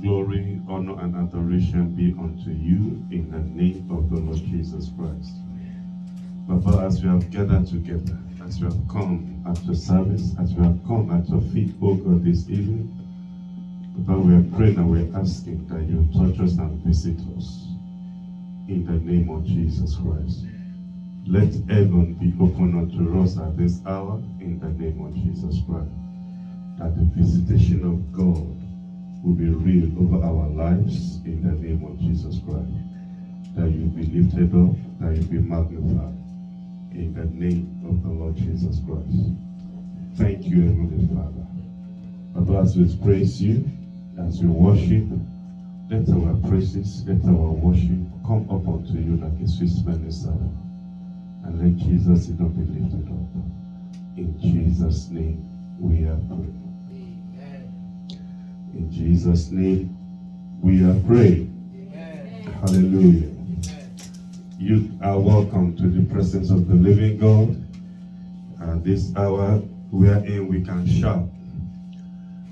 Glory, honor, and adoration be unto you in the name of the Lord Jesus Christ. Papa, as we have gathered together, as we have come at your service, as we have come at your feet, O God, this evening, Papa, we are praying and we are asking that you touch us and visit us in the name of Jesus Christ. Let heaven be open unto us at this hour in the name of Jesus Christ. That the visitation of God will be real over our lives in the name of Jesus Christ. That you be lifted up, that you be magnified in the name of the Lord Jesus Christ. Thank you, Heavenly Father. But as we praise you, as we worship, let our praises, let our worship come up unto you like a sweet smelling savour. And let Jesus be lifted up. In Jesus' name we are praying. In Jesus' name, we are praying. Amen. Hallelujah. Amen. You are welcome to the presence of the living God. This hour wherein we can shout.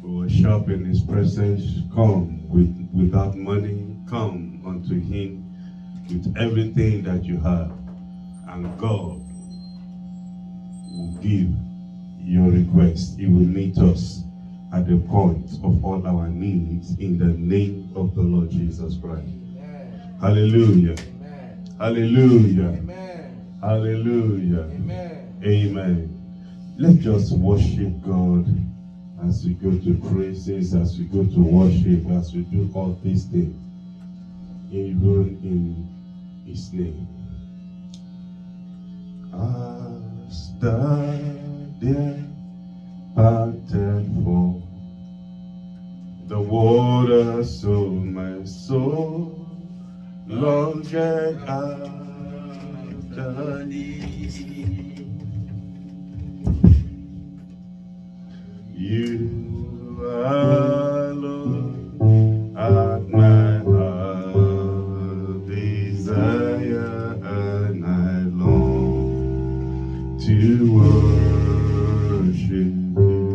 We will shout in His presence. Come without money. Come unto Him with everything that you have. And God will give your request. He will meet us at the point of all our needs in the name of the Lord Jesus Christ. Amen. Hallelujah. Amen. Hallelujah. Amen. Hallelujah. Amen. Amen. Let's just worship God as we go to praises, as we go to worship, as we do all these things, even in His name. As the deer panted for the water, so my soul longed after thee. You alone are my heart desire, and I long to worship you.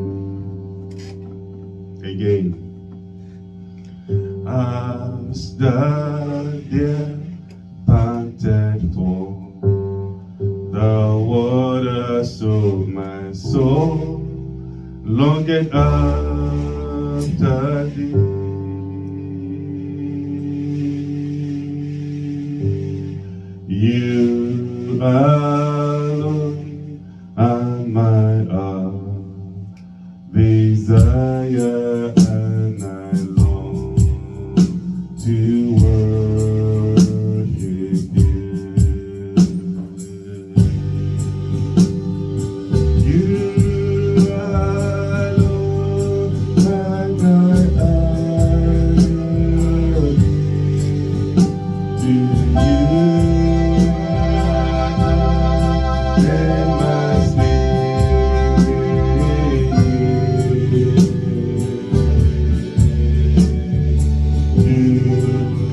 Again. As the deer panted for the water, so my soul longed after thee. You alone are my heart desire, and I long to worship you. You alone are my heart. To you and my spirit. You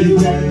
You are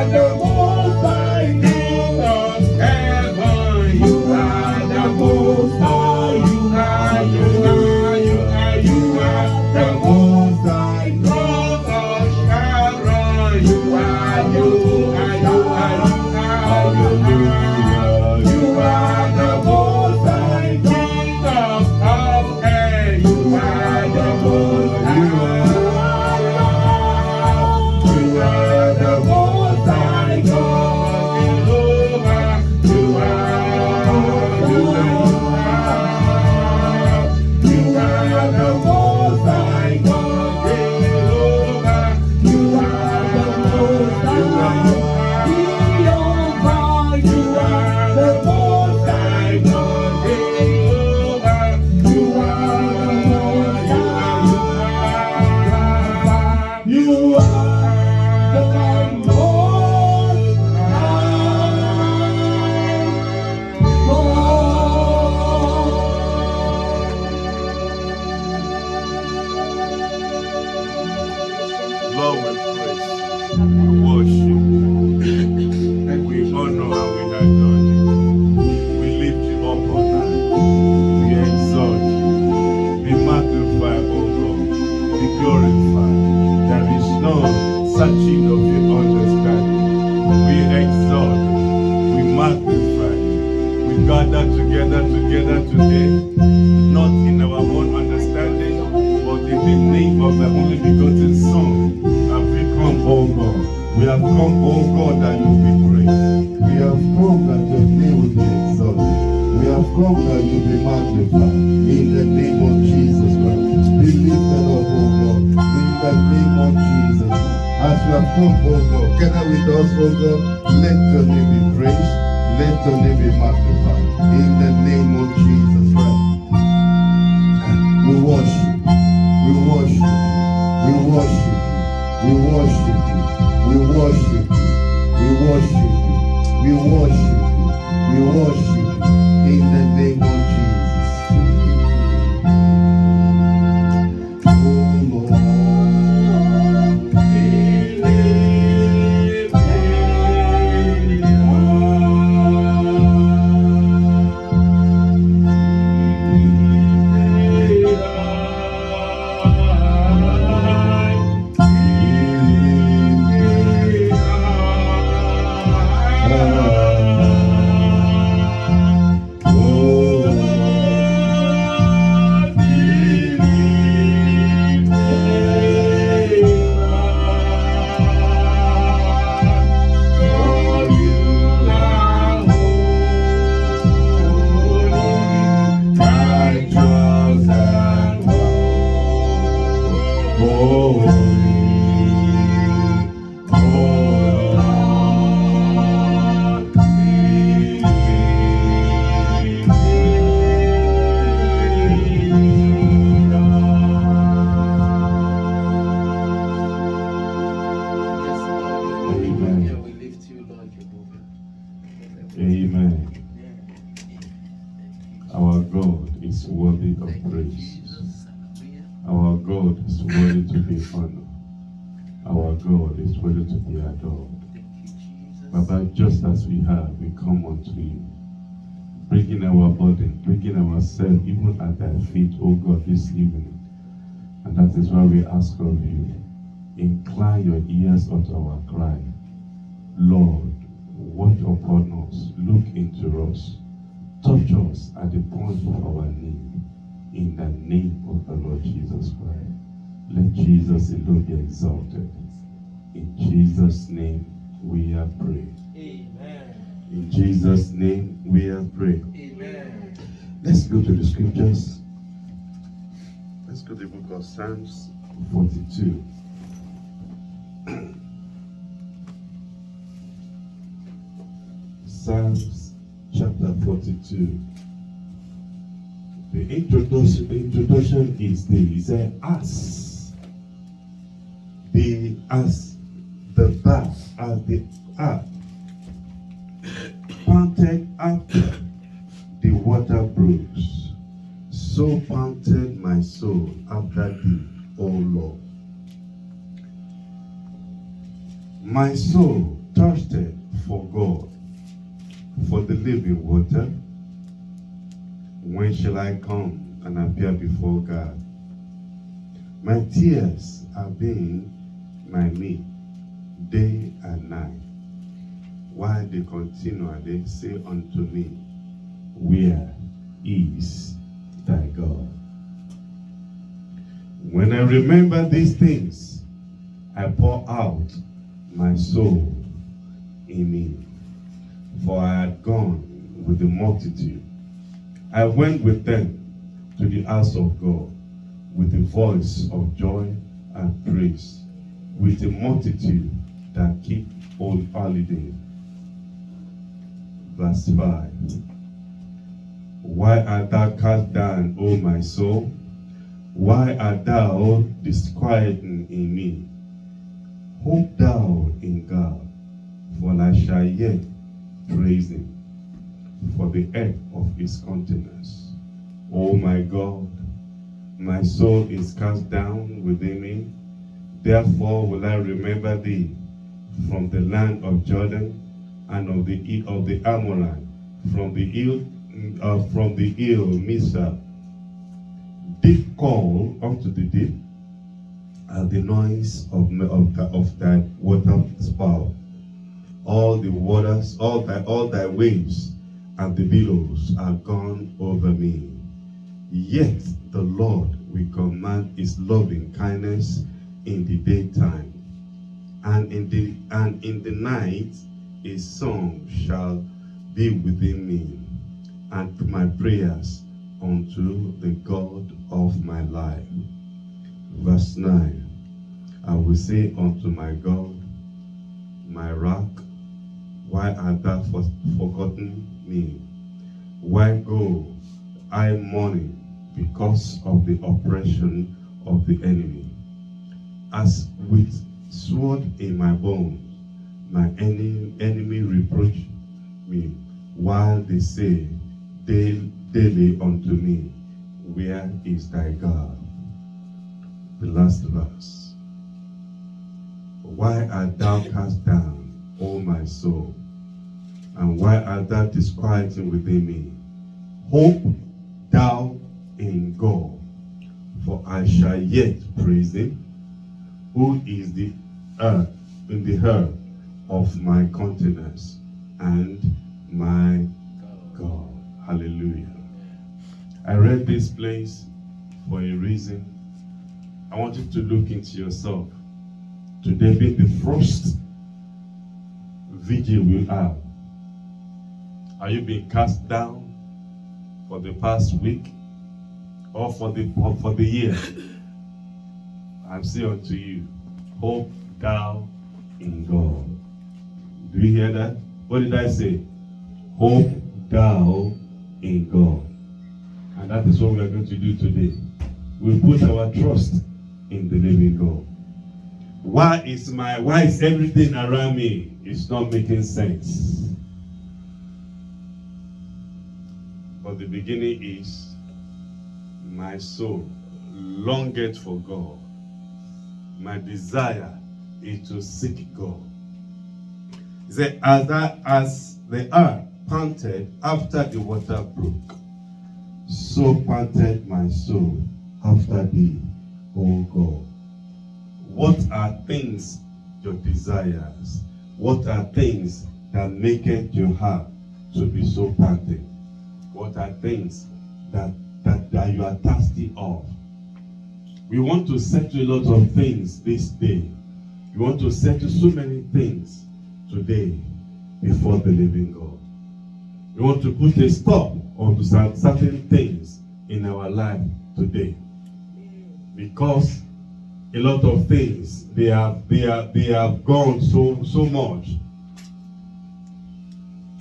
the most We have come, oh God, that you be praised. We have come that your name will be exalted. We have come that you be magnified. In the name of Jesus Christ. Be lifted up, oh God. In the name of Jesus. As we have come, oh God, gather with us, oh God. Let your name be praised. Let your name be magnified. In the name of Jesus Christ. We worship. We worship. We worship. We worship you. We worship you. We worship you. We worship you. We worship you. In the name of Jesus. Oh Lord. Amen. Our God is worthy of praise. Our God is worthy to be honored. Our God is worthy to be adored. Baba, just as we have, we come unto you, bringing our burden, bringing ourselves even at thy feet, O God, this evening. And that is why we ask of you, incline your ears unto our cry. Lord, watch upon us, look into us, touch us at the point of our need. In the name of the Lord Jesus Christ. Let Jesus alone be exalted. In Jesus' name we have prayed. Amen. In Jesus' name we have prayed. Amen. Let's go to the scriptures. Let's go to the book of Psalms 42. Psalms chapter 42. The introduction is this. He said, as the earth panted after the water brooks, so panted my soul after thee, O Lord. My soul thirsted for God, for the living water. When shall I come and appear before God? My tears have been my meat day and night, while they continually say unto me, where is thy God? When I remember these things, I pour out my soul in me, for I had gone with the multitude. I went with them to the house of God with a voice of joy and praise, with a multitude that keep on holiday. Verse 5. Why art thou cast down, O my soul? Why art thou disquieted in me? Hope thou in God, for I shall yet praise him for the help of his countenance. O my God, my soul is cast down within me. Therefore will I remember thee from the land of Jordan and of the Amorite, from the hill Mizar. Deep call unto the deep at the noise of thy water spout. All the waters, all thy waves and the billows are gone over me. Yet the Lord will command his loving kindness in the daytime, and in the night a song shall be within me, and my prayers unto the God of my life. Verse 9, I will say unto my God, my rock, why art thou forgotten me? Why go I mourning because of the oppression of the enemy? As with sword in my bones, my enemy reproach me, while they say daily unto me, where is thy God? The last verse. Why art thou cast down, O my soul? And why art thou disquieted within me? Hope thou in God, for I shall yet praise him, who is in the heart of my countenance and my God. Hallelujah. I read this place for a reason. I want you to look into yourself. Today being the first vigil we have. Are you being cast down for the past week or for the year? I say unto you, hope thou in God. Do you hear that? What did I say? Hope thou in God. And that is what we are going to do today. We put our trust in the living God. Why is everything around me is not making sense? But the beginning is, my soul longeth for God. My desire is to seek God. He said, as the earth panted after the water brook, so panted my soul after thee, O God. What are things, your desires? What are things that make it your heart to be so panting? What are things that you are thirsty of? We want to settle a lot of things this day. We want to settle so many things today before the living God. We want to put a stop on certain things in our life today. Because a lot of things, they have gone so much.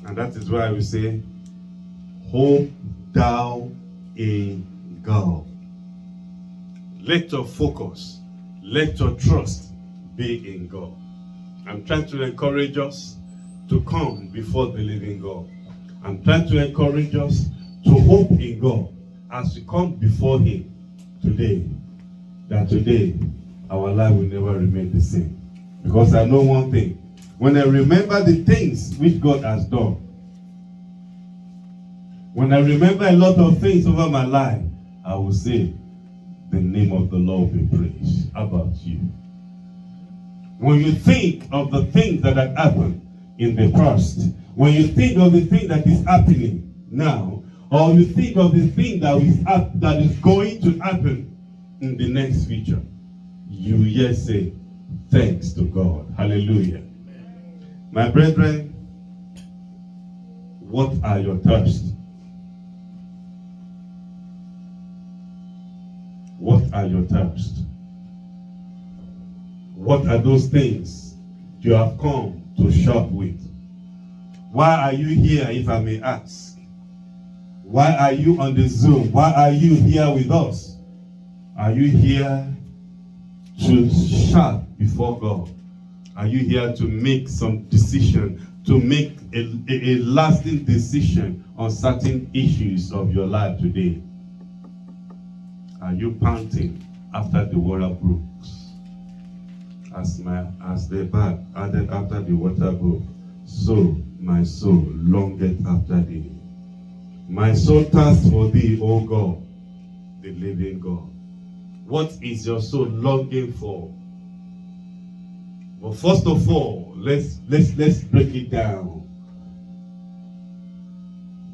And that is why we say, hope thou in God. Let your focus, let your trust be in God. I'm trying to encourage us to come before the living God. I'm trying to encourage us to hope in God as we come before him today. That today, our life will never remain the same. Because I know one thing. When I remember the things which God has done, when I remember a lot of things over my life, I will say, the name of the Lord be praised. How about you? When you think of the things that have happened in the past, when you think of the thing that is happening now, or you think of the thing that is going to happen in the next future, you yet say, thanks to God. Hallelujah. My brethren, what are your thirsts? What are your thirsts? What are those things you have come to shop with? Why are you here, if I may ask? Why are you on the Zoom? Why are you here with us? Are you here to shout before God? Are you here to make some decision, to make a lasting decision on certain issues of your life today? Are you panting after the water brooks? As the bird added after the water brook, so my soul longeth after thee. My soul thirsts for thee, O God, the living God. What is your soul longing for? Well, first of all, let's break it down.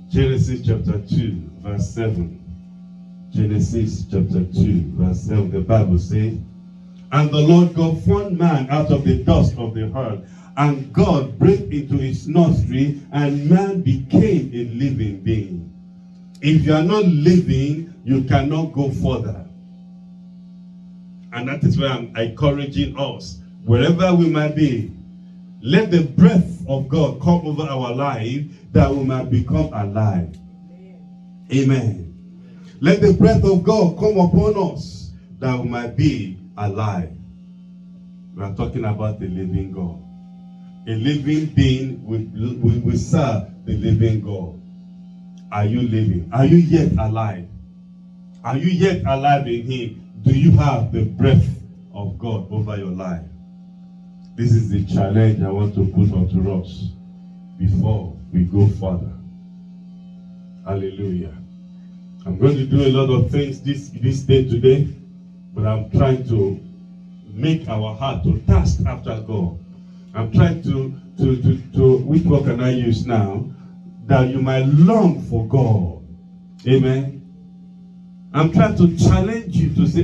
Genesis chapter 2, verse 7. Genesis chapter 2, verse 7. The Bible says, And the Lord God formed man out of the dust of the earth. And God breathed into his nostril, and man became a living being. If you are not living, you cannot go further. And that is why I'm encouraging us, wherever we might be, let the breath of God come over our life that we might become alive. Amen. Let the breath of God come upon us that we might be alive. We are talking about the living God. A living being will serve the living God. Are you living? Are you yet alive? Are you yet alive in him? Do you have the breath of God over your life? This is the challenge I want to put onto us before we go further. Hallelujah. I'm going to do a lot of things this day today, but I'm trying to make our heart to thirst after God. I'm trying to which word can I use now? That you might long for God. Amen. I'm trying to challenge you to say,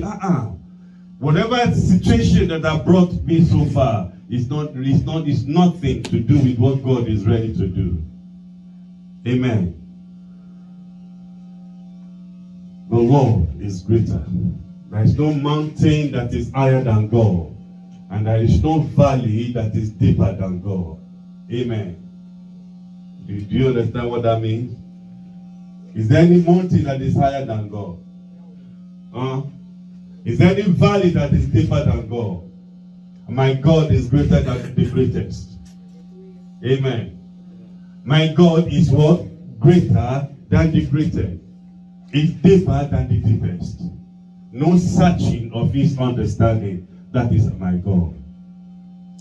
whatever situation that has brought me so far is nothing to do with what God is ready to do. Amen. The Lord is greater. There is no mountain that is higher than God. And there is no valley that is deeper than God. Amen. Do you understand what that means? Is there any mountain that is higher than God? Is there any valley that is deeper than God? My God is greater than the greatest. Amen. My God is what? Greater than the greatest. Is deeper than the deepest. No searching of his understanding. That is my God.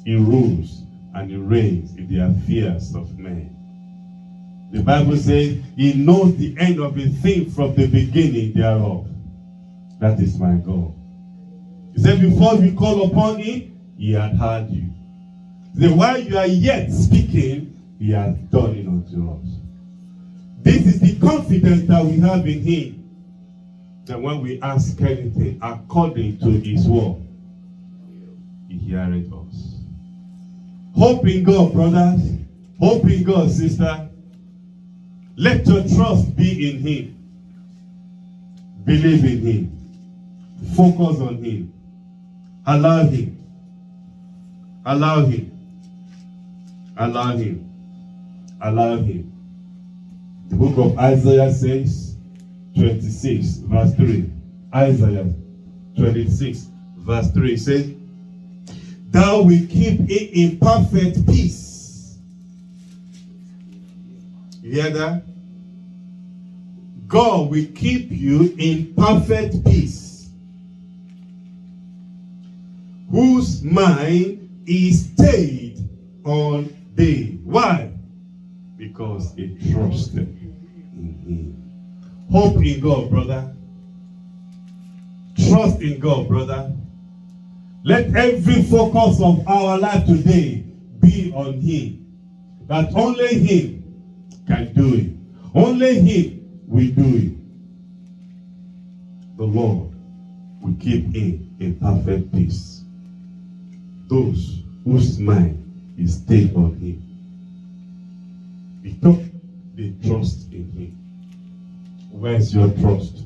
He rules and he reigns in the affairs of men. The Bible says he knows the end of a thing from the beginning thereof. That is my God. He said before we call upon him, he had heard you. Then while you are yet speaking, he has done it unto us. This is the confidence that we have in him. That when we ask anything according to his word, he heareth us. Hope in God, brothers. Hope in God, sister. Let your trust be in him. Believe in him. Focus on him. Allow him. Allow him. Allow him. Allow him. The book of Isaiah says, 26 verse 3. Isaiah 26 verse 3 says, thou will keep it in perfect peace. You hear that? God will keep you in perfect peace, whose mind is stayed on thee. Why? Because he trusted in him. Hope in God, brother. Trust in God, brother. Let every focus of our life today be on him. That only him can do it. Only him will do it. The Lord will keep him in perfect peace. Those whose mind is stayed on him, because they trust in him. Where is your trust?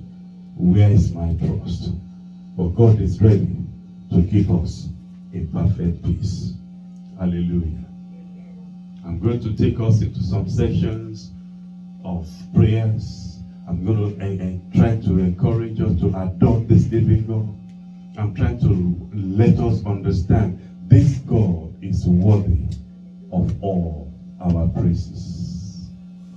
Where is my trust? For God is ready to keep us in perfect peace. Hallelujah. I'm going to take us into some sections of prayers. I'm going to try to encourage us to adopt this living God. I'm trying to let us understand this God is worthy of all our praises.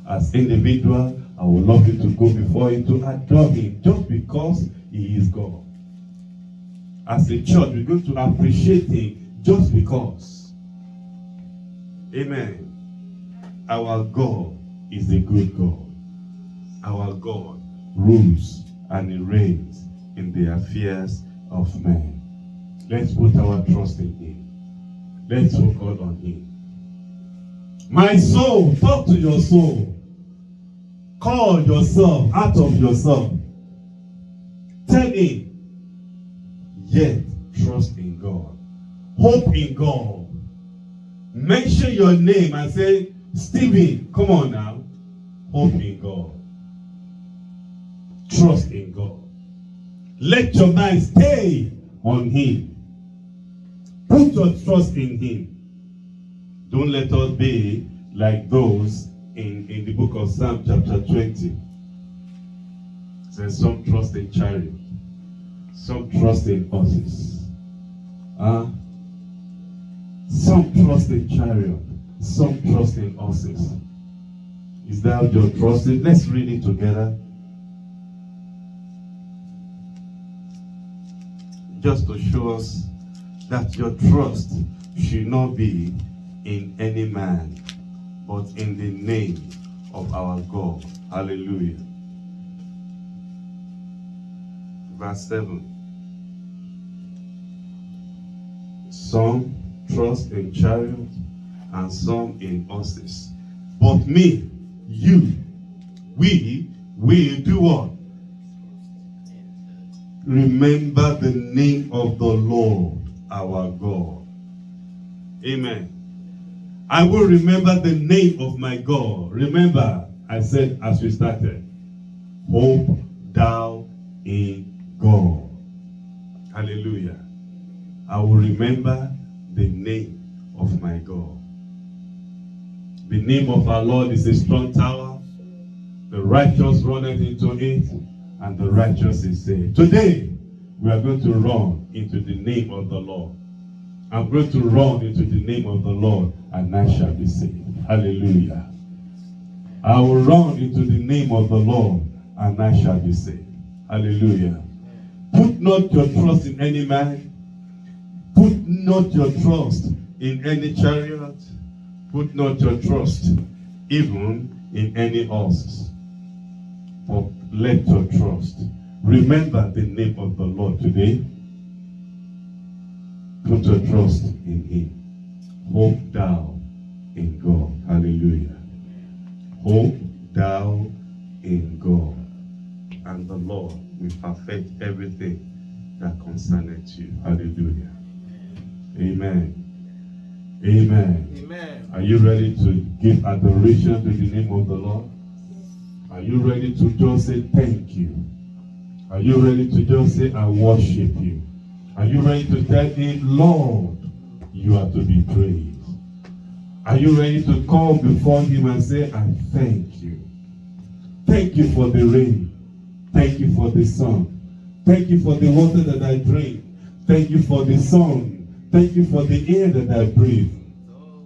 As individual, I would love you to go before him to adore him just because he is God. As a church, we're going to appreciate him just because. Amen. Our God is a good God. Our God rules and he reigns in the affairs of men. Let's put our trust in him. Let's focus on him. My soul, talk to your soul. Call yourself out of yourself. Tell him, yet trust in God. Hope in God. Mention your name and say, Stephen, come on now. Hope in God. Trust in God. Let your mind stay on Him. Put your trust in Him. Don't let us be like those in the book of Psalm chapter 20. It says some trust in chariot, some trust in horses. Some trust in chariot, some trust in horses. Is that your trust? Let's read it together. Just to show us that your trust should not be in any man, but in the name of our God. Hallelujah. Verse 7. Some trust in chariots and some in horses. But me, you, we will do what? Remember the name of the Lord our God. Amen. I will remember the name of my God. Remember, I said as we started, hope thou in God. Hallelujah. I will remember the name of my God. The name of our Lord is a strong tower. The righteous runneth into it, and the righteous is saved. Today, we are going to run into the name of the Lord. I'm going to run into the name of the Lord, and I shall be saved. Hallelujah. I will run into the name of the Lord, and I shall be saved. Hallelujah. Put not your trust in any man. Put not your trust in any chariot. Put not your trust even in any horse. But let your trust. Remember the name of the Lord today. Put your trust in Him. Hope thou in God. Hallelujah. Hope thou in God. And the Lord will perfect everything that concerneth you. Hallelujah. Amen. Amen. Amen. Are you ready to give adoration to the name of the Lord? Are you ready to just say thank you? Are you ready to just say I worship you? Are you ready to tell Him, Lord, you are to be praised? Are you ready to come before Him and say, I thank you? Thank you for the rain. Thank you for the sun. Thank you for the water that I drink. Thank you for the sun. Thank you for the air that I breathe.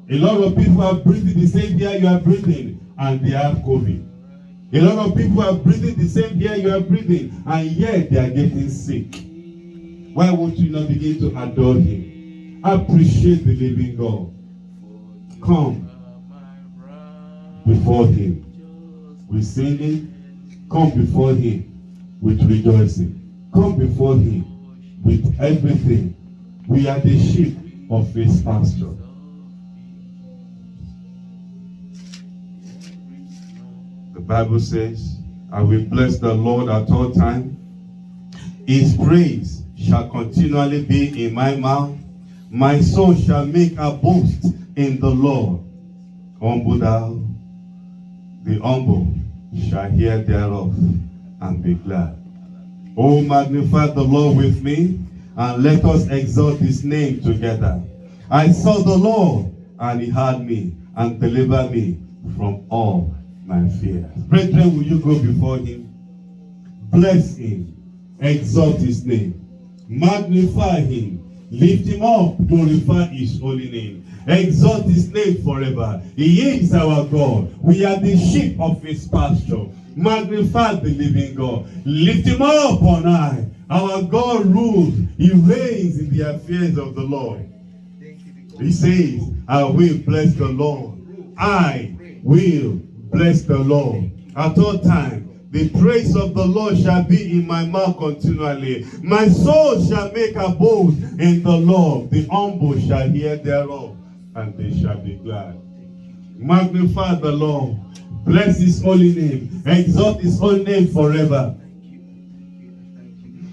A lot of people are breathing the same air you are breathing, and they have COVID. A lot of people are breathing the same air you are breathing, and yet they are getting sick. Why won't you not begin to adore Him? Appreciate the living God. Come before Him with singing. Come before Him with rejoicing. Come before Him with everything. We are the sheep of His pasture. The Bible says, I will bless the Lord at all times. His praise shall continually be in my mouth. My soul shall make a boast in the Lord. Humble thou, the humble shall hear thereof and be glad. Oh, magnify the Lord with me, and let us exalt His name together. I saw the Lord, and He heard me, and delivered me from all my fears. Brethren, will you go before Him? Bless Him. Exalt His name. Magnify Him. Lift Him up. Glorify His holy name. Exalt His name forever. He is our God. We are the sheep of His pasture. Magnify the living God. Lift Him up on high. Our God rules. He reigns in the affairs of the Lord. He says, I will bless the Lord. I will bless the Lord. At all times, the praise of the Lord shall be in my mouth continually. My soul shall make a boast in the Lord. The humble shall hear thereof, and they shall be glad. Magnify the Lord. Bless His holy name. Exalt His holy name forever.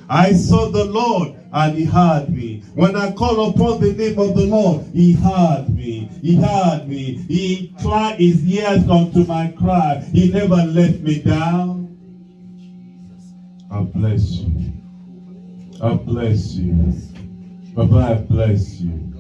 I saw the Lord, and He heard me, When I call upon the name of the Lord, He heard me. He heard me. He inclined His ears unto my cry. He never let me down. I bless you. I bless you. Baba, I bless you.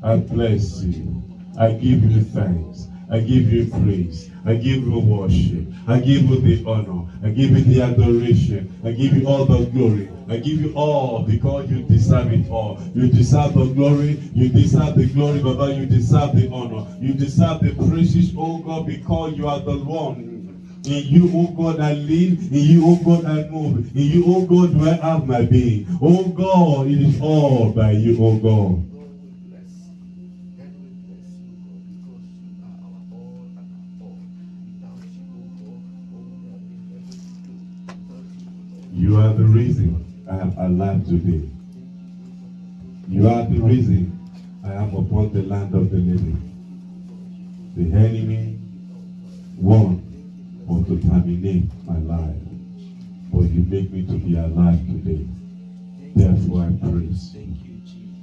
I bless you. I give you thanks. I give you praise. I give you worship. I give you the honor. I give you the adoration. I give you all the glory. I give you all because you deserve it all. You deserve the glory. You deserve the glory, Baba. You deserve the honor. You deserve the praises, oh God, because you are the one. In you, oh God, I live. In you, oh God, I move. In you, oh God, do I have my being. Oh God, it is all by you, oh God. You are the reason I am alive today. You are the reason I am upon the land of the living. The enemy won or to terminate my life, but you make me to be alive today. Therefore I praise you.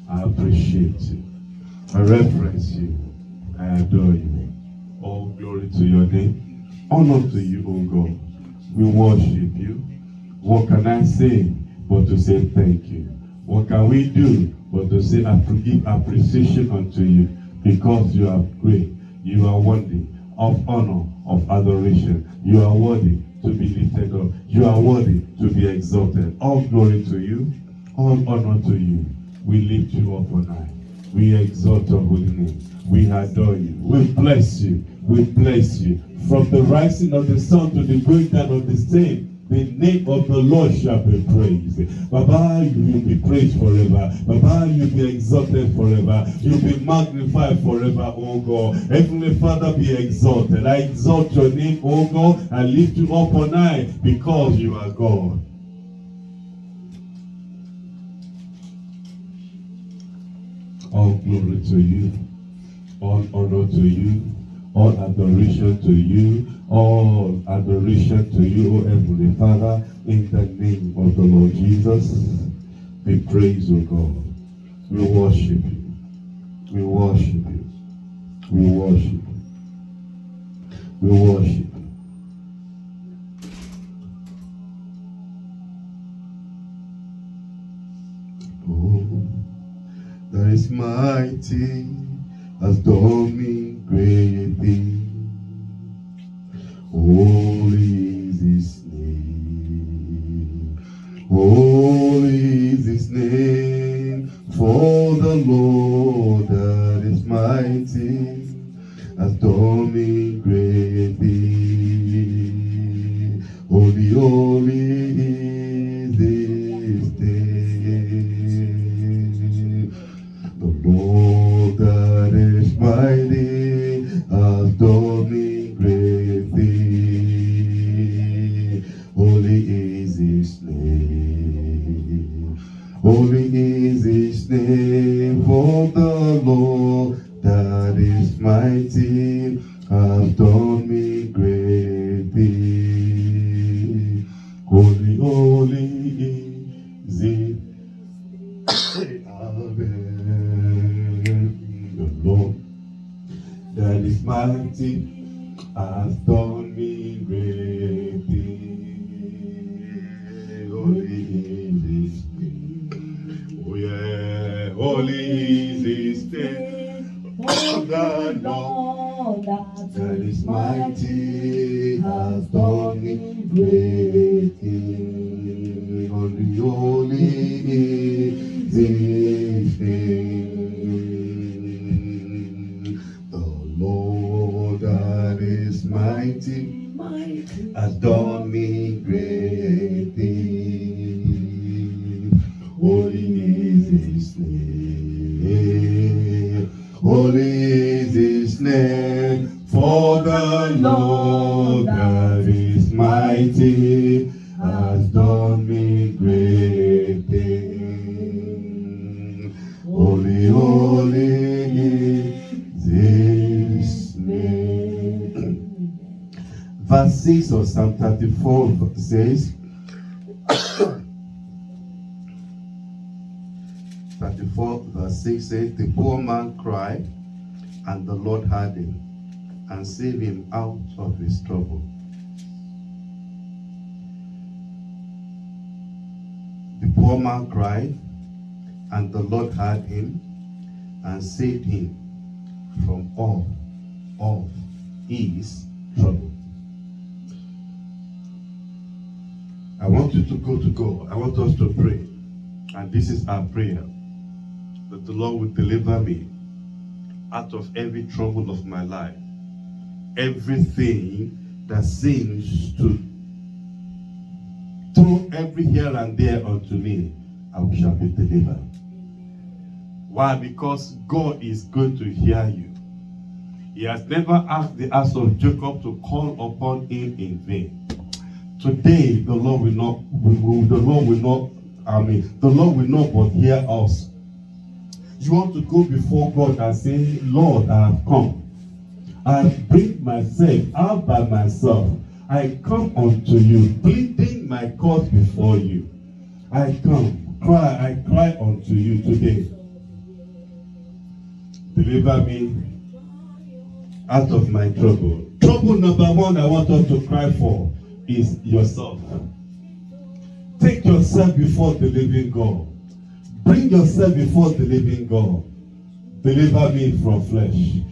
I appreciate you. I reverence you. I adore you. All glory to your name. Honor to you, O God. We worship you. What can I say but to say thank you? What can we do but to say give appreciation unto you, because you are great. You are worthy of honor, of adoration. You are worthy to be lifted up. You are worthy to be exalted. All glory to you. All honor to you. We lift you up on high. We exalt your holy name. We adore you. We bless you. We bless you. From the rising of the sun to the going down of the same, the name of the Lord shall be praised. Baba, you will be praised forever. Baba, you will be exalted forever. You will be magnified forever, O God. Heavenly Father, be exalted. I exalt your name, O God, and lift you up on high because you are God. All glory to you. All honor to you. All adoration to you. All adoration to you, O Heavenly Father, in the name of the Lord Jesus. Be praised, O God. We worship you. We worship you. We worship you. We worship you. Oh, that is mighty, has done me great things. Holy is his name. Holy is his name. For the Lord that is mighty has done me great things. Holy, holy is his name. The Lord that is mighty has done me great things. Holy is his name. Holy is his name. For the Lord that is mighty has done me great things. Holy, holy is his the Lord that is mighty has done me great things. Holy is his name. Oh yeah, holy is his name. The Lord that is mighty has done me great things. Holy, holy is his name. The Lord that is mighty has done me great things. Holy is his name. Holy is his name. For the Lord that is mighty has done me great things. Holy, holy is his name. Verse 6 of Psalm 34 says, 34 verse 6 says, the poor man cried, and the Lord heard him, and saved him out of his trouble. The poor man cried, and the Lord heard him, and saved him from all of his trouble. I want you to go to God. I want us to pray. And this is our prayer. That the Lord will deliver me out of every trouble of my life. Everything that seems to throw every here and there unto me, I shall be delivered. Why? Because God is going to hear you. He has never asked the house of Jacob to call upon him in vain. Today, the Lord will not but hear us. You want to go before God and say, Lord, I have come. I bring myself out by myself. I come unto you, pleading my cause before you. I cry unto you today. Deliver me out of my trouble. Trouble number one I want us to cry for is yourself. Take yourself before the living God. Bring yourself before the living God. Deliver me from flesh.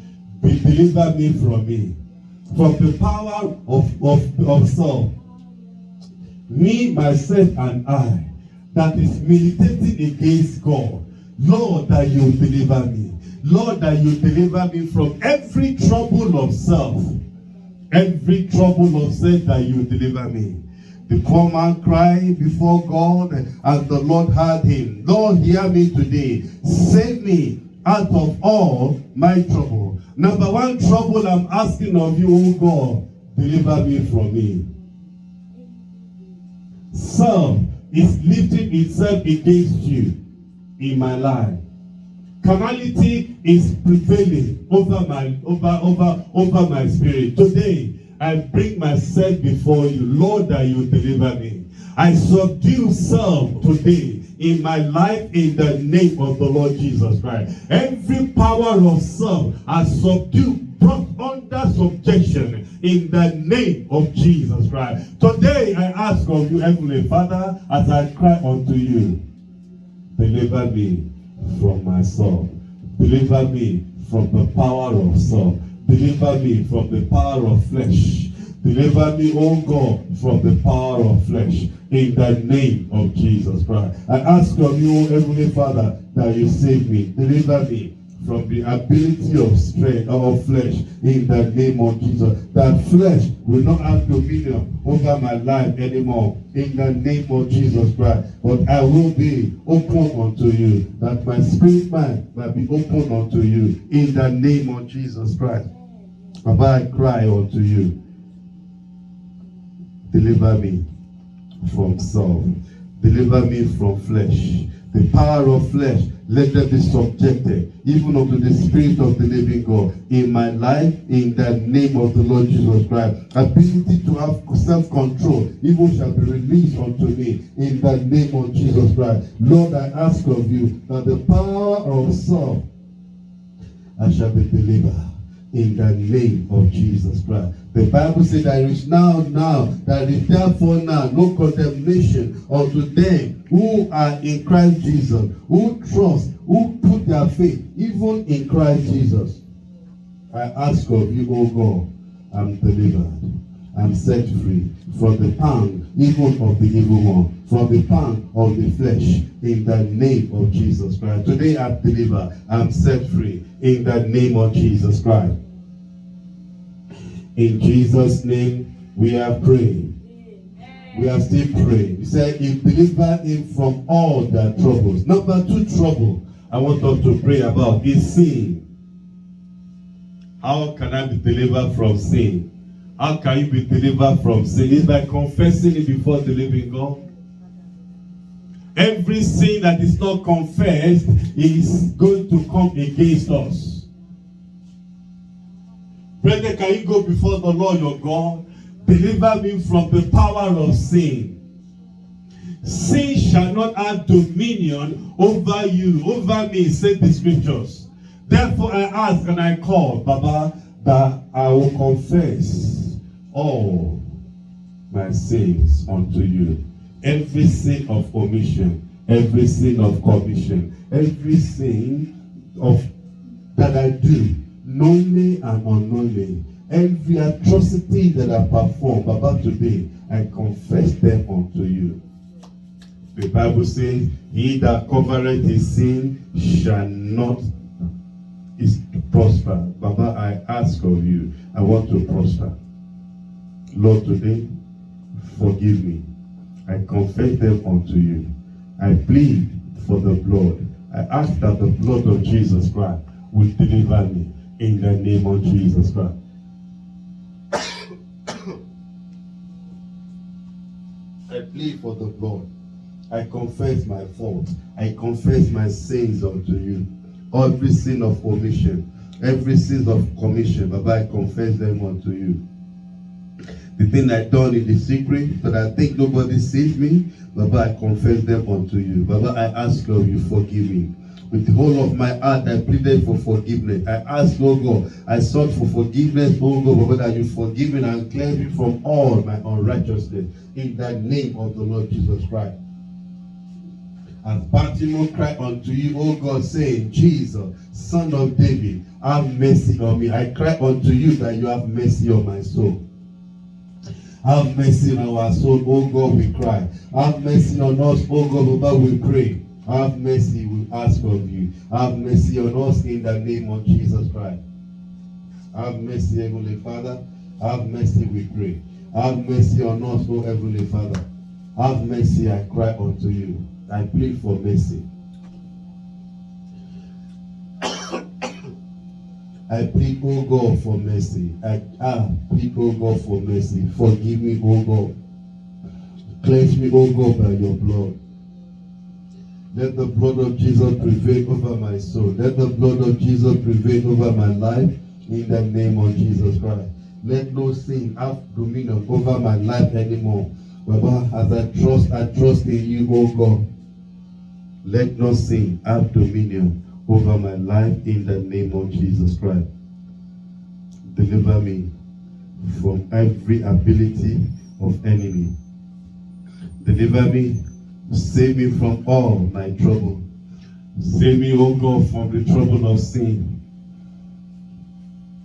Deliver me from me. From the power of self. Me, myself, and I that is militating against God. Lord, that you deliver me. Lord, that you deliver me from every trouble of self. Every trouble of self that you deliver me. The poor man cried before God, and the Lord heard him. Lord, hear me today. Save me out of all my trouble. Number one trouble I'm asking of you, oh God, deliver me from me. Self is lifting itself against you in my life. Carnality is prevailing over my spirit. Today, I bring myself before you, Lord, that you deliver me. I subdue self today in my life in the name of the Lord Jesus Christ. Every power of self I subdue, brought under subjection in the name of Jesus Christ. Today I ask of you, Heavenly Father, as I cry unto you, deliver me from myself. Deliver me from the power of self. Deliver me from the power of flesh. Deliver me, oh God, from the power of flesh. In the name of Jesus Christ. I ask of you, oh Heavenly Father, that you save me. Deliver me from the ability of strength of flesh. In the name of Jesus. That flesh will not have dominion over my life anymore. In the name of Jesus Christ. But I will be open unto you. That my spirit man might be open unto you. In the name of Jesus Christ. Baba, I cry unto you. Deliver me from self. Deliver me from flesh. The power of flesh, let them be subjected, even unto the Spirit of the living God in my life, in the name of the Lord Jesus Christ. Ability to have self-control, even shall be released unto me in the name of Jesus Christ. Lord, I ask of you that the power of self, I shall be delivered in the name of Jesus Christ. The Bible says there is now, there is therefore now no condemnation unto them who are in Christ Jesus, who trust, who put their faith even in Christ Jesus. I ask of you, O God, I'm delivered. I'm set free from the power even of the evil one, from the power of the flesh, in the name of Jesus Christ. Today I'm delivered. I'm set free in the name of Jesus Christ. In Jesus' name, we are praying. We are still praying. We say, He delivered him from all their troubles. Number two trouble I want us to pray about is sin. How can I be delivered from sin? How can you be delivered from sin? It's by confessing it before the living God. Every sin that is not confessed is going to come against us. Brethren, can you go before the Lord your God? Deliver me from the power of sin. Sin shall not have dominion over you, over me, said the scriptures. Therefore I ask and I call, Baba, that I will confess all my sins unto you. Every sin of omission, every sin of commission, every sin of that I do, knowingly and unknowingly, every atrocity that I perform, Baba, today, I confess them unto you. The Bible says, he that covereth his sin shall not prosper. Baba, I ask of you, I want to prosper. Lord, today, forgive me. I confess them unto you. I plead for the blood. I ask that the blood of Jesus Christ will deliver me in the name of Jesus Christ. I plead for the blood. I confess my faults. I confess my sins unto you. Every sin of omission, every sin of commission, Baba, I confess them unto you. The thing I done in the secret, but I think nobody sees me, Baba, I confess them unto you. Baba, I ask of you, forgive me. With the whole of my heart, I pleaded for forgiveness. I asked, oh God, I sought for forgiveness, oh God, Baba, that you forgive me and cleanse me from all my unrighteousness. In the name of the Lord Jesus Christ. As Bartimaeus cried unto you, O God, saying, Jesus, Son of David, have mercy on me. I cry unto you that you have mercy on my soul. Have mercy on our soul, O God, we cry. Have mercy on us, O God, Baba, we pray. Have mercy, we ask of you. Have mercy on us in the name of Jesus Christ. Have mercy, Heavenly Father. Have mercy, we pray. Have mercy on us, O Heavenly Father. Have mercy, I cry unto you. I plead for mercy. I plead, O God, for mercy. I plead, O God, for mercy. Forgive me, O God. Cleanse me, O God, by your blood. Let the blood of Jesus prevail over my soul. Let the blood of Jesus prevail over my life in the name of Jesus Christ. Let no sin have dominion over my life anymore. Baba, as I trust in you, O God. Let no sin have dominion over my life in the name of Jesus Christ. Deliver me from every ability of enemy. Deliver me, save me from all my trouble. Save me, O God, from the trouble of sin.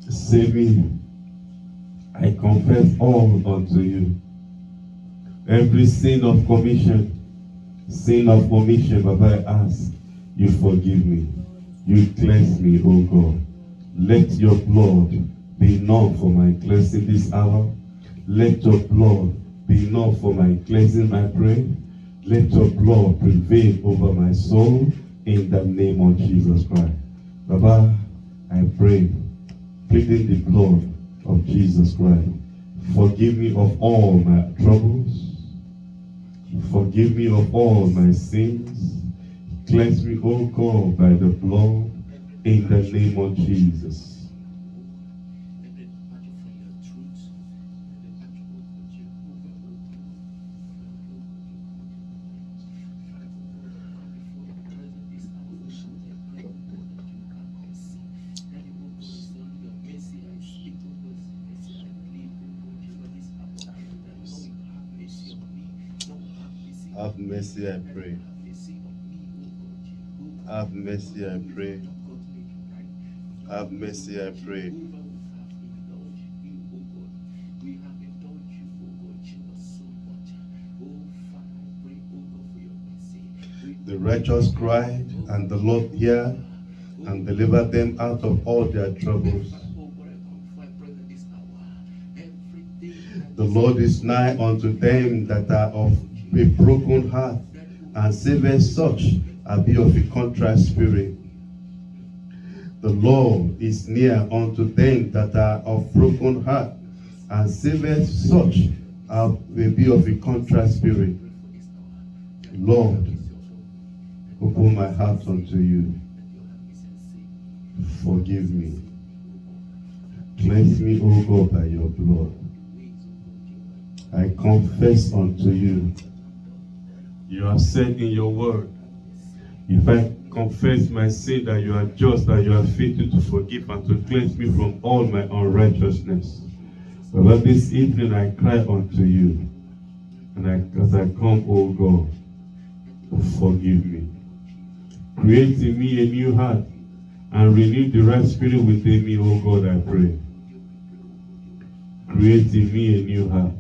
Save me. I confess all unto you. Every sin of commission, sin of omission, Baba, I ask, you forgive me. You cleanse me, O God. Let your blood be enough for my cleansing this hour. Let your blood be enough for my cleansing, I pray. Let your blood prevail over my soul in the name of Jesus Christ. Baba, I pray, pleading the blood of Jesus Christ. Forgive me of all my troubles. Forgive me of all my sins. Cleanse me, O God, by the blood in the name of Jesus. Have mercy, I pray. Have mercy, I pray. Have mercy, I pray. The righteous cried, and the Lord heard and delivered them out of all their troubles. The Lord is nigh unto them that are of a broken heart, and saveth such as be of a contrite spirit. The Lord is near unto them that are of broken heart, and saveth such as will be of a contrite spirit. Lord, open my heart unto you. Forgive me. Cleanse me, O God, by your blood. I confess unto you. You have said in your word, if I confess my sin, that you are just, that you are faithful to forgive and to cleanse me from all my unrighteousness. But this evening I cry unto you, and as I come, O God, forgive me. Create in me a new heart and renew the right spirit within me, O God, I pray. Create in me a new heart.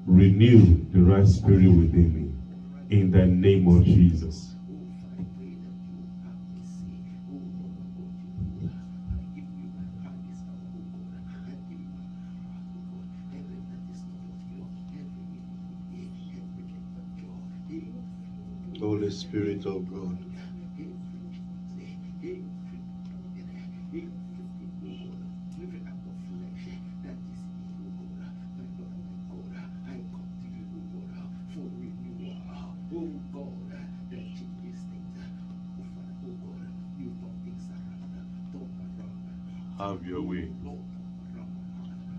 Renew the right spirit within me. In the name of Jesus. Holy Spirit of God. Have your way.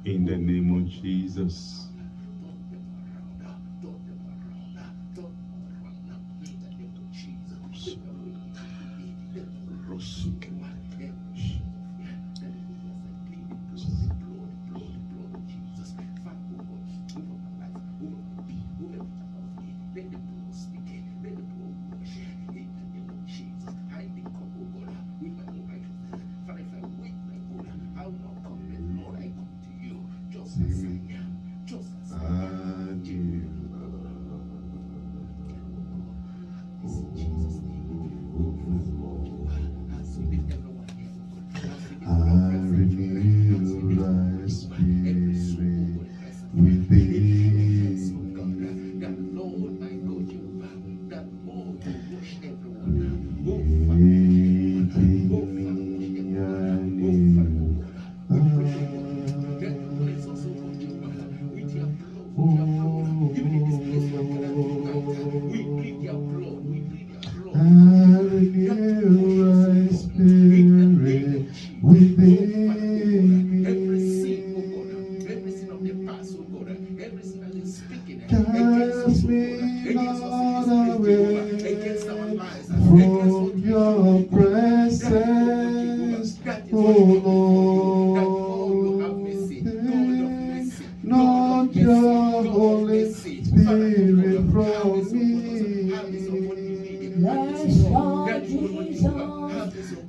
In the name of Jesus.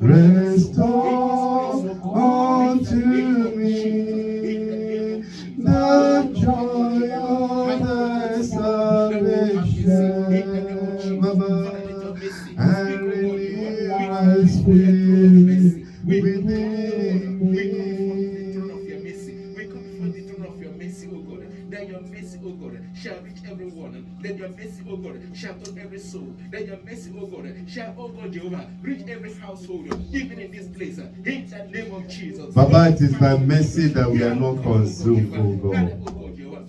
Restore unto me the joy of thy salvation, and renew thy spirit within me. That your mercy, O God, shall reach everyone. That your mercy, O God, shall touch every soul. That your mercy, O God, shall, O God, Jehovah, reach every household, even in this place. In the name of Jesus. Baba, it is by mercy that we are not consumed, O God.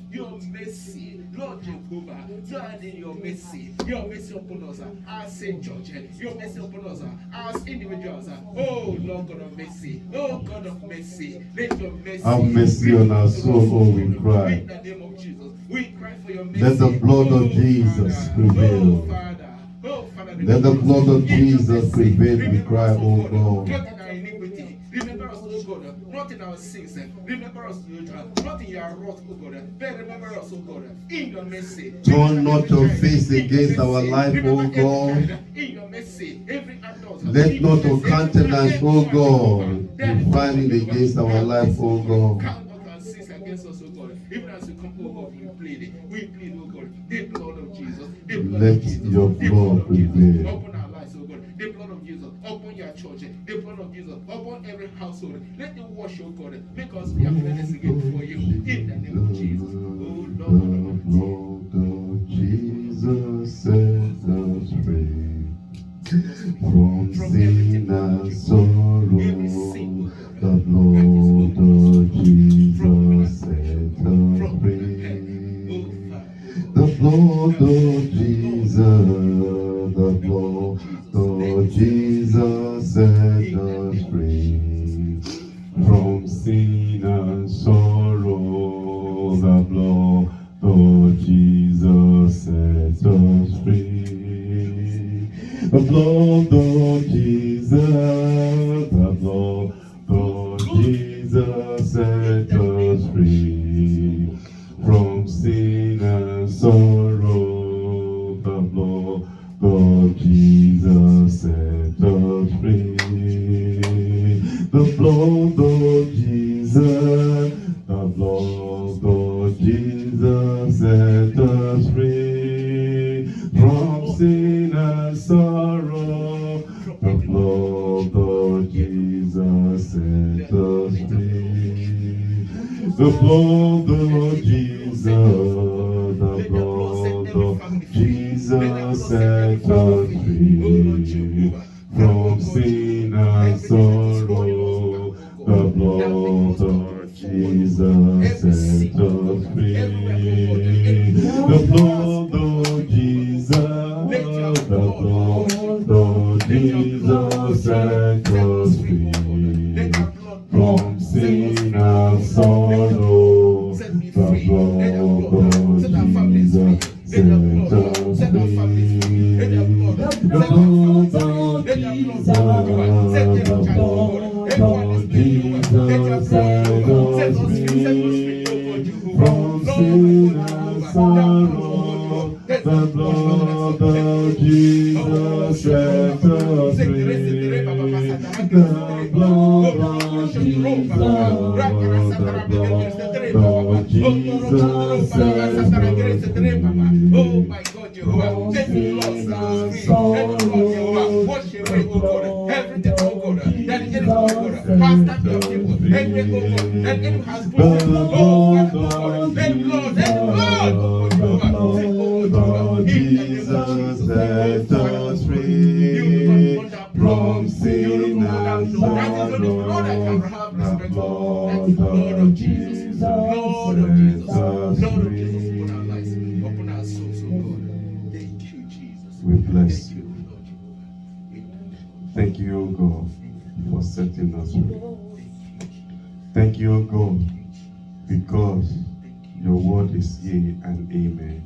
Your mercy, Lord Jehovah, God in your mercy upon us, our Saint Church, your mercy upon us, as individuals. Oh Lord God of mercy, oh God of mercy, let your mercy have mercy on our soul, oh we cry. In the name of Jesus, we cry for your mercy. Let the blood of Jesus prevail. Let the blood of Jesus prevail, we cry, oh God. Not in our iniquity. Remember us, oh God, not in our sins. Remember us, not in your wrath, oh God. But remember us, oh God, in your mercy. Turn not your face against our life, oh God. In your mercy, every adult. Let not your countenance, oh God, be fighting against our life, oh God. Count not our sins against us, oh God. Even as we come, oh God, we plead, oh God, the blood of Jesus. Let your blood prevail upon our lives, oh God. The blood of Jesus upon your church. The blood of Jesus upon every household. Let it wash, oh God. Make us be blameless again before you. In the name of Jesus. Oh Lord. The blood of Jesus set us free from sin and sorrow. The blood of Jesus set us free. The blood of Jesus, the blood of Jesus set us free from sin and sorrow. The blood of Jesus set us free. blood of Jesus, the blood of Jesus set us free from sin and sorrow. The blood of Jesus set us free. The blood of Jesus, the blood of Jesus set us free from sin and sorrow. The blood of Jesus set us free. The blood of Jesus, the blood of Jesus set us free from sin and sorrow. The blood of Jesus set us free. The blood of Jesus, the blood of Jesus set us free from sin and sorrow. The blood of Jesus set us free. The blood of Jesus, the blood of Jesus set us free from sin and sorrow. The blood of Jesus set us free. The blood of Jesus, the blood of Jesus set us free. Oh my God, Jehovah, take me lost in the sorrow. Wash away, oh God, everything, oh God, that the enemy, oh God, has done your people. Every, oh God, that the enemy has put. Oh, Father, oh God, let blood, oh God, Jehovah, Jesus set us free from sin and sorrow. That is the only blood I can have respect for. That is the blood of Jesus. Lord of Jesus. Lord of Jesus, open our lives, open our souls, oh God. Thank you, Jesus. We bless Thank you. you, Lord Jehovah. Thank you, O God, for setting us free. Thank you, O God, because your word is yea and amen.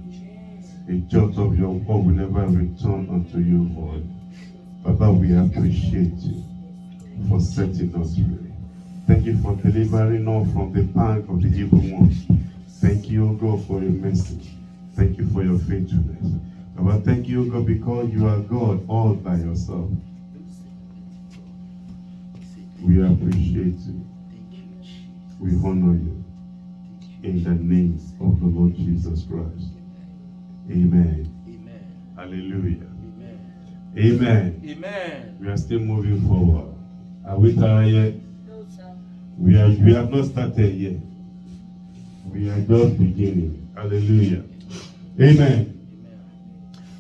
A jot of your word will never return unto you void. Papa, we appreciate you for setting us free. Thank you for delivering us from the pang of the evil one. Thank you, O God, for your mercy. Thank you for your faithfulness. Papa, thank you, O God, because you are God all by yourself. We appreciate you. We honor you. In the name of the Lord Jesus Christ. Amen. Amen. Hallelujah. Amen. Amen. Amen. We are still moving forward. Are we tired yet? No, sir. We have not started yet. We are just beginning. Hallelujah. Amen.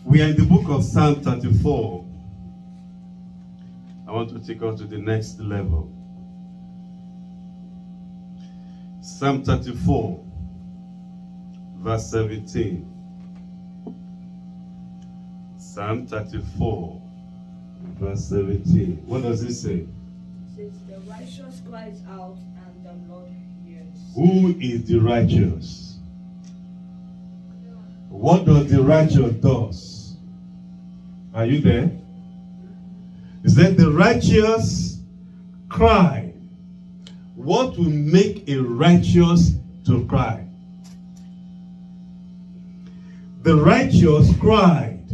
We are in the book of Psalm 34. I want to take us to the next level. Psalm 34, verse 17. Psalm 34, verse 17. What does it say? It says, the righteous cries out and the Lord hears. Who is the righteous? What does the righteous do? Are you there? It said the righteous cry. What will make a righteous to cry? The righteous cried.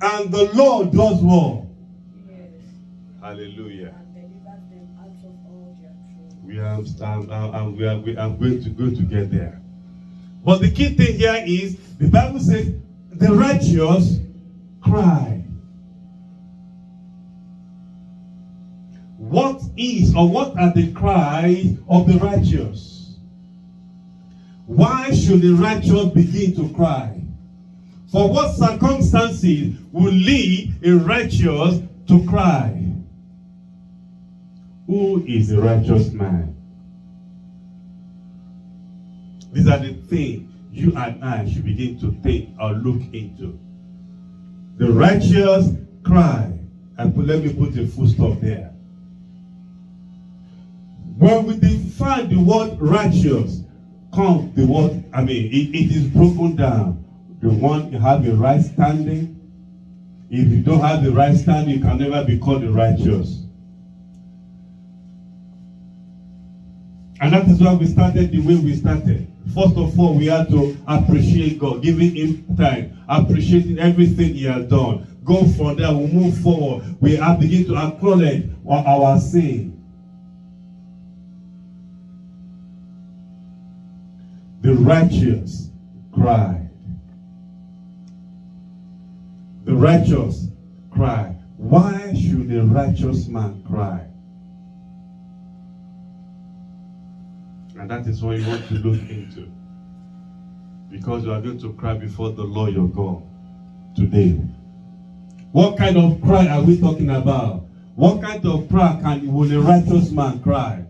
And the Lord does what? Yes. Hallelujah. And delivers them out of all their trouble. We are going to get there. But the key thing here is the Bible says the righteous cry. What is or what are the cries of the righteous? Why should the righteous begin to cry? For what circumstances will lead a righteous to cry? Who is a righteous man? These are the things you and I should begin to think or look into. The righteous cry. And let me put a full stop there. When we define the word righteous, it is broken down. You want to have a right standing. If you don't have the right standing, you can never be called the righteous. And that is why we started the way we started. First of all, we had to appreciate God, giving him time, appreciating everything he has done. Go from there, we move forward. We have begin to acknowledge our sin. The righteous cried. The righteous cried. Why should a righteous man cry? And that is what you want to look into. Because you are going to cry before the Lord your God today. What kind of cry are we talking about? What kind of cry will a righteous man cry?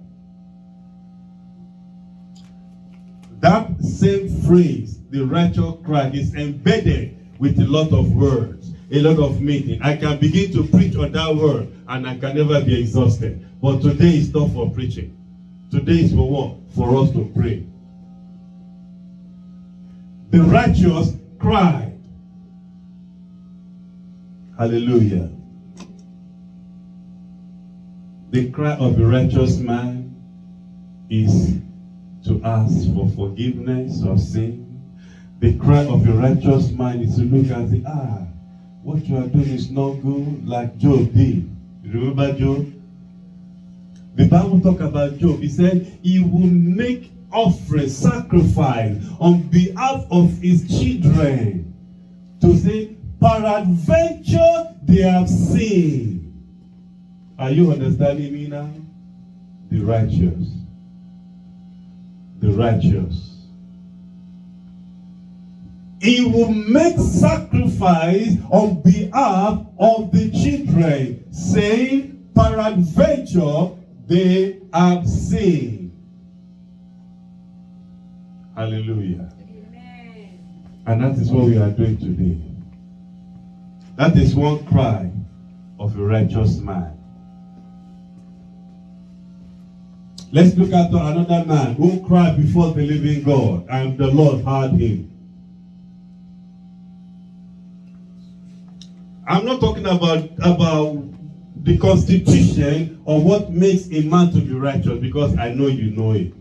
That same phrase, the righteous cry, is embedded with a lot of words, a lot of meaning. I can begin to preach on that word and I can never be exhausted. But today is not for preaching. Today is for what? For us to pray. The righteous cried. Hallelujah. The cry of a righteous man is to ask for forgiveness of sin. The cry of a righteous man is to look and say, what you are doing is not good, like Job did. You remember Job? The Bible talks about Job. He said he will make offering, sacrifice on behalf of his children to say, peradventure they have sinned. Are you understanding me now? The righteous. The righteous. He will make sacrifice on behalf of the children, saying, peradventure they have sinned. Hallelujah. Amen. And that is what we are doing today. That is one cry of a righteous man. Let's look at another man who cried before the living God, and the Lord heard him. I'm not talking about the constitution or what makes a man to be righteous, because I know you know it.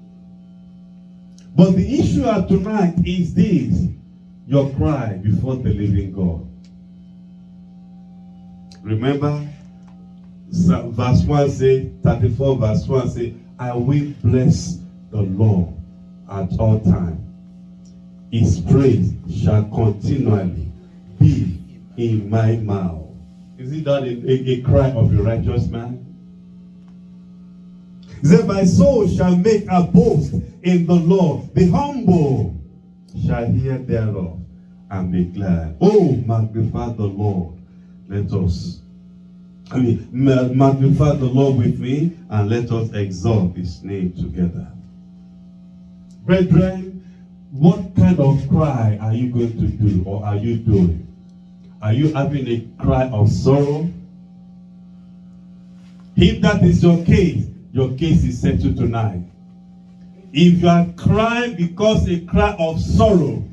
But the issue tonight is this: your cry before the living God. Remember, verse 1 say, 34 verse 1 say, I will bless the Lord at all times. His praise shall continually be in my mouth. Is it not a cry of a righteous man? He said, my soul shall make a boast in the Lord. The humble shall hear thereof and be glad. Oh, magnify the Lord. Let us magnify the Lord with me, and let us exalt his name together. Brethren, what kind of cry are you going to do, or are you doing? Are you having a cry of sorrow? If that is your case is settled tonight. If you are crying because a cry of sorrow,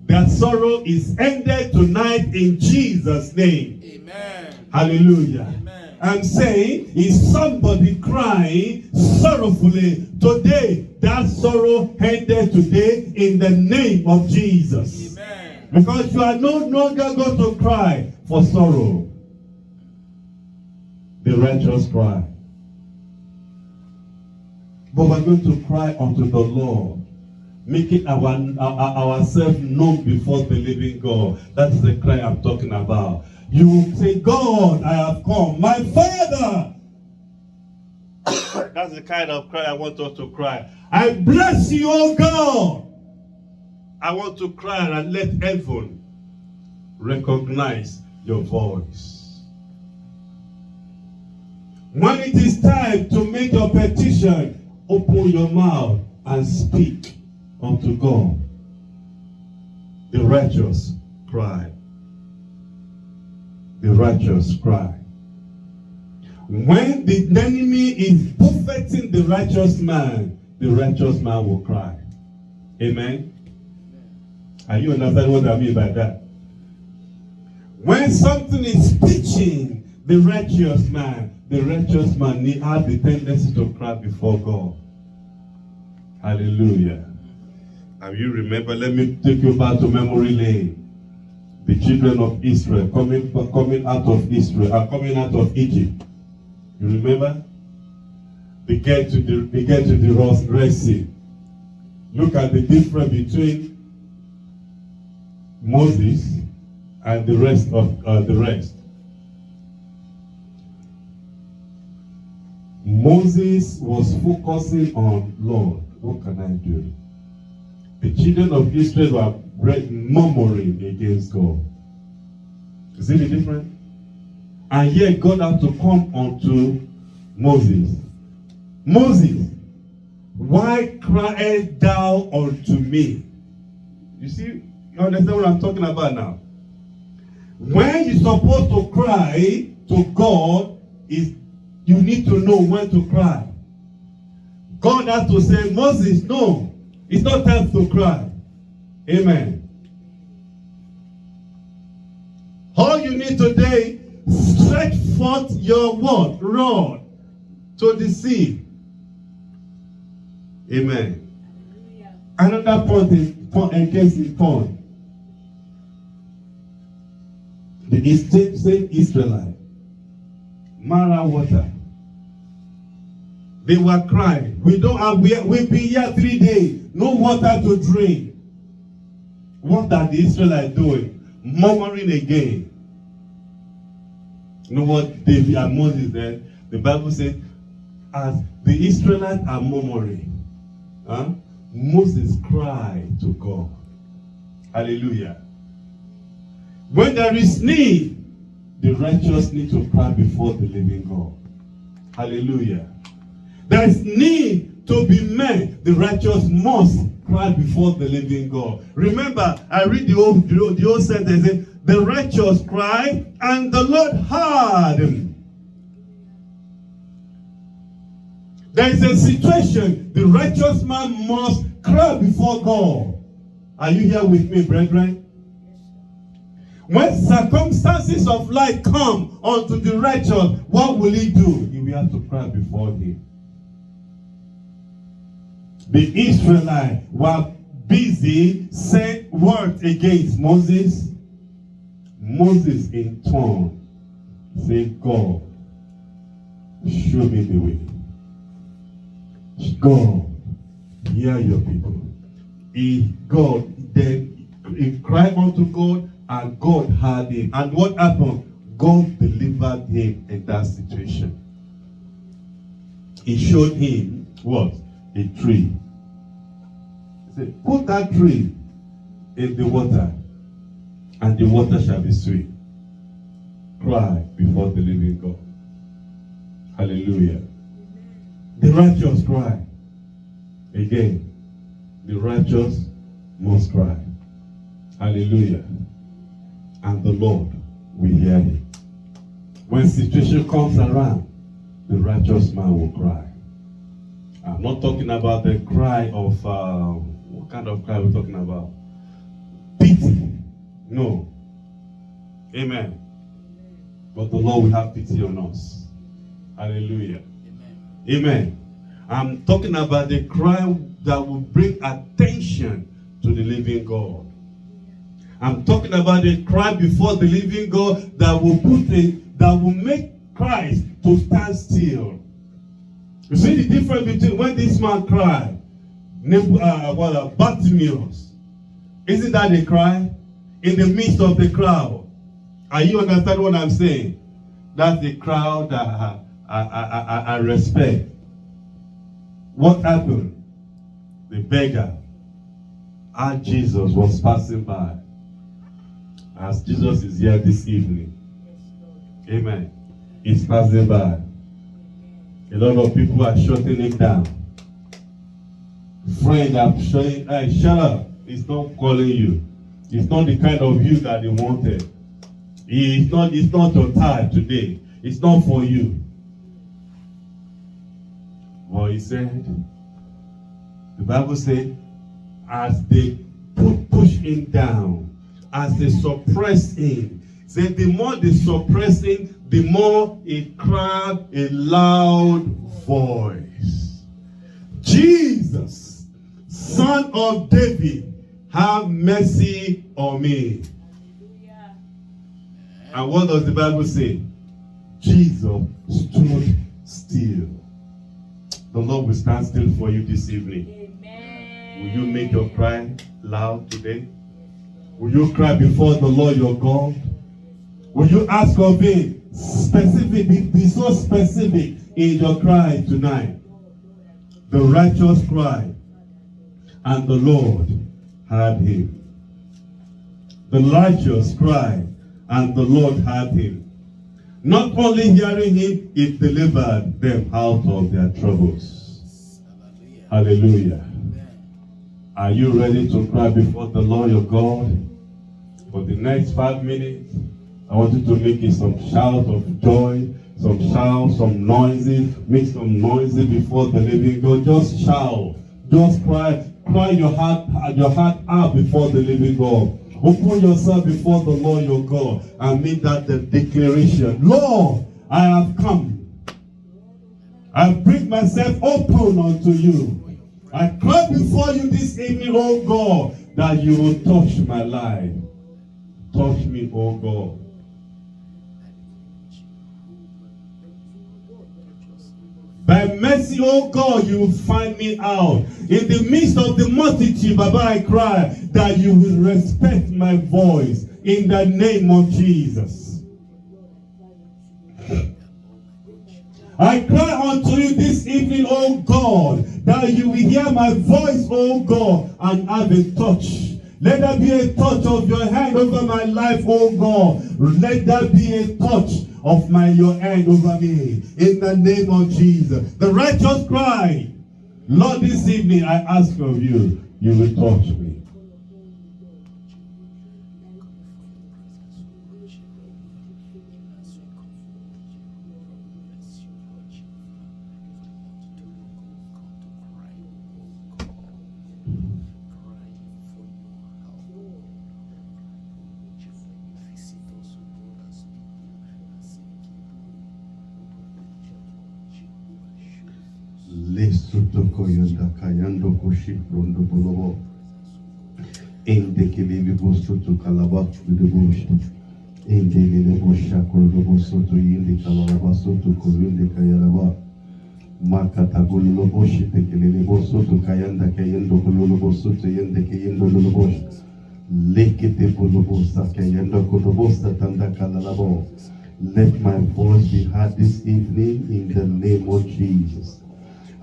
that sorrow is ended tonight in Jesus' name. Amen. Hallelujah. Amen. I'm saying, is somebody crying sorrowfully today? That sorrow ended today in the name of Jesus. Amen. Because you are no longer going to cry for sorrow. The righteous cry. But we're going to cry unto the Lord, making ourselves known before the living God. That's the cry I'm talking about. You will say, God, I have come. My Father. That's the kind of cry I want us to cry. I bless you, oh God. I want to cry and let heaven recognize your voice. When it is time to make your petition, open your mouth and speak unto God. The righteous cry. The righteous cry. When the enemy is buffeting the righteous man will cry. Amen. Are you understand what I mean by that? When something is teaching the righteous man has the tendency to cry before God. Hallelujah. And you remember, let me take you back to memory lane. The children of Israel coming out of Egypt. You remember? They get to the Red Sea. Look at the difference between Moses and the rest of the rest. Moses was focusing on, Lord, what can I do? The children of Israel were murmuring against God. You see the difference? And yet God had to come unto Moses. Moses, why criest thou unto me? You see, you understand what I'm talking about now? When you're supposed to cry to God, you need to know when to cry. God has to say, Moses, no, it's not time to cry. Amen. All you need today, stretch forth your word, rod, to the sea. Amen. Another point against the point. The same Israelite, Mara water. They were crying. We've been here 3 days. No water to drink. What are the Israelites doing? Murmuring again. You know what David and Moses said? The Bible says, as the Israelites are murmuring, Moses cried to God. Hallelujah. When there is need, the righteous need to cry before the living God. Hallelujah. There is need to be met. The righteous must cry before the living God. Remember, I read the old sentence. The righteous cry, and the Lord heard him. There is a situation. The righteous man must cry before God. Are you here with me, brethren? When circumstances of life come unto the righteous, what will he do? He will have to cry before him. The Israelites were busy saying words against Moses. Moses in turn said, God, show me the way. God, hear your people. He cried unto God, and God heard him. And what happened? God delivered him in that situation. He showed him what? A tree. He said, put that tree in the water, and the water shall be sweet. Cry before the living God. Hallelujah. The righteous cry. Again, the righteous must cry. Hallelujah. And the Lord will hear him. When situation comes around, the righteous man will cry. I'm not talking about the cry of, what kind of cry are we talking about? Pity. No. Amen. But the Lord will have pity on us. Hallelujah. Amen. Amen. I'm talking about the cry that will bring attention to the living God. I'm talking about the cry before the living God that will make Christ to stand still. You see the difference between when this man cried, Bartimaeus, isn't that a cry? In the midst of the crowd. Are you understand what I'm saying? That's the crowd that I respect. What happened? The beggar, as Jesus was passing by, as Jesus is here this evening. Amen. He's passing by. A lot of people are shutting him down. Friends are saying, hey, shut up. He's not calling you. It's not the kind of you that he wanted. It's not your time today. It's not for you. Well, he said, the Bible said, as they put push him down, as they suppress him. Say the more they suppress him, the more he cried a loud voice. Jesus, Son of David, have mercy on me. Hallelujah. And what does the Bible say? Jesus stood still. The Lord will stand still for you this evening. Amen. Will you make your cry loud today? Will you cry before the Lord your God? Will you ask of him specific, be so specific in your cry tonight? The righteous cry, and the Lord heard him. The righteous cry, and the Lord heard him. Not only hearing him, it delivered them out of their troubles. Hallelujah. Are you ready to cry before the Lord your God? For the next 5 minutes, I want you to make it some shout of joy, some shout, some noisy, make some noisy before the living God. Just shout, just cry your heart out before the living God. Open yourself before the Lord your God and make that the declaration. Lord, I have come. I bring myself open unto you. I cry before you this evening, oh God, that you will touch my life. Touch me, oh God. By mercy, oh God, you will find me out. In the midst of the multitude, Baba, I cry that you will respect my voice in the name of Jesus. I cry unto you this evening, oh God, that you will hear my voice, oh God, and have a touch. Let there be a touch of your hand over my life, oh God. Let there be a touch of your hand over me. In the name of Jesus. The righteous cry, Lord, this evening I ask of you, you will touch me. Lesotoko yanda kayando koshi rondo bolobo. Indekele bosoto kalaba kuduboshi. Indekele bosha kudubo soto yindi kalaba soto kuyinde kayalaba. Makata gululo boshi tekele bosoto kayanda kayendo gululo soto yende kayendo luluboshi. Lekete bulubo sakayendo kudubo satanda kalalabo. Let my voice be heard this evening in the name of Jesus.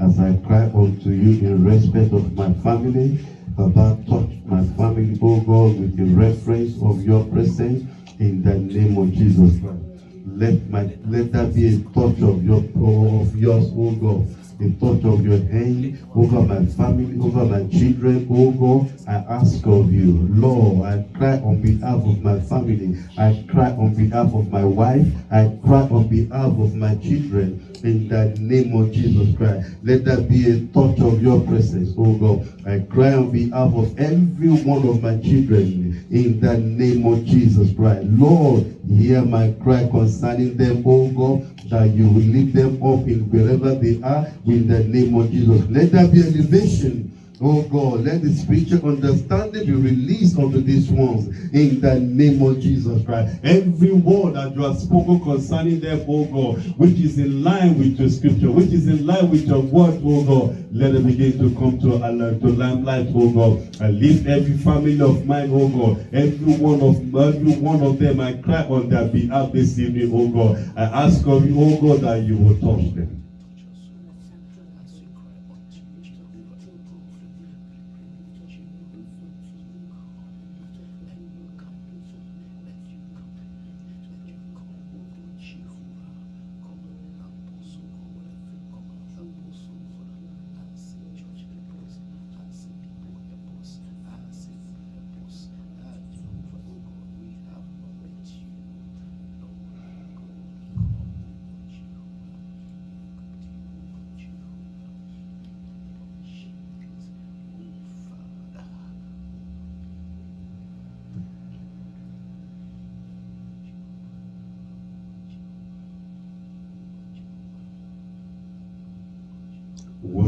As I cry unto you in respect of my family, Baba, touch my family, oh God, with the reference of your presence in the name of Jesus Christ. Let that be a touch of yours, oh God. A touch of your hand over my family, over my children, oh God. I ask of you, Lord, I cry on behalf of my family. I cry on behalf of my wife. I cry on behalf of my children. In the name of Jesus Christ, let that be a touch of your presence, oh God. I cry on behalf of every one of my children in the name of Jesus Christ. Lord, hear my cry concerning them, oh God, that you will lift them up in wherever they are in the name of Jesus. Let there be elevation. Oh God, let the spiritual understanding be released unto these ones in the name of Jesus Christ. Every word that you have spoken concerning them, oh God, which is in line with your scripture, which is in line with your word, oh God, let it begin to come to limelight, oh God. I lift every family of mine, oh God, every one of them, I cry on their behalf this evening, oh God. I ask of you, oh God, that you will touch them.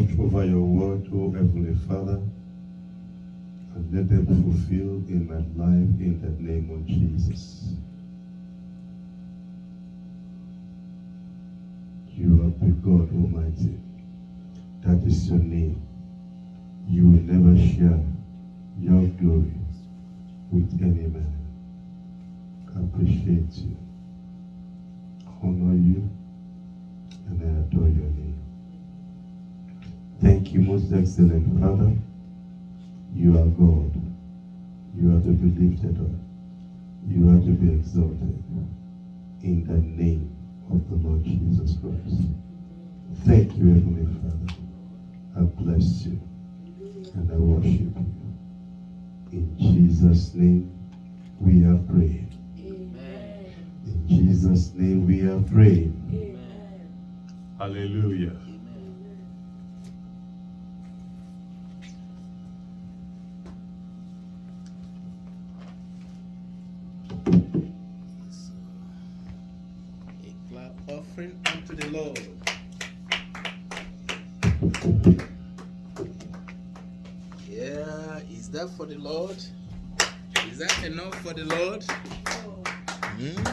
Watch over your word, O Heavenly Father, and let them be fulfilled in my life in the name of Jesus. You are the God Almighty. That is your name. You will never share your glory with any man. I appreciate you, honor you, and I adore your name. Thank you, most excellent Father. You are God. You are to be lifted up. You are to be exalted. In the name of the Lord Jesus Christ. Thank you, Heavenly Father. I bless you and I worship you. In Jesus' name we have prayed. Amen. In Jesus' name we have prayed. Amen. Hallelujah. A clap offering unto the Lord. Yeah, is that for the Lord? Is that enough for the Lord? Oh. Hmm?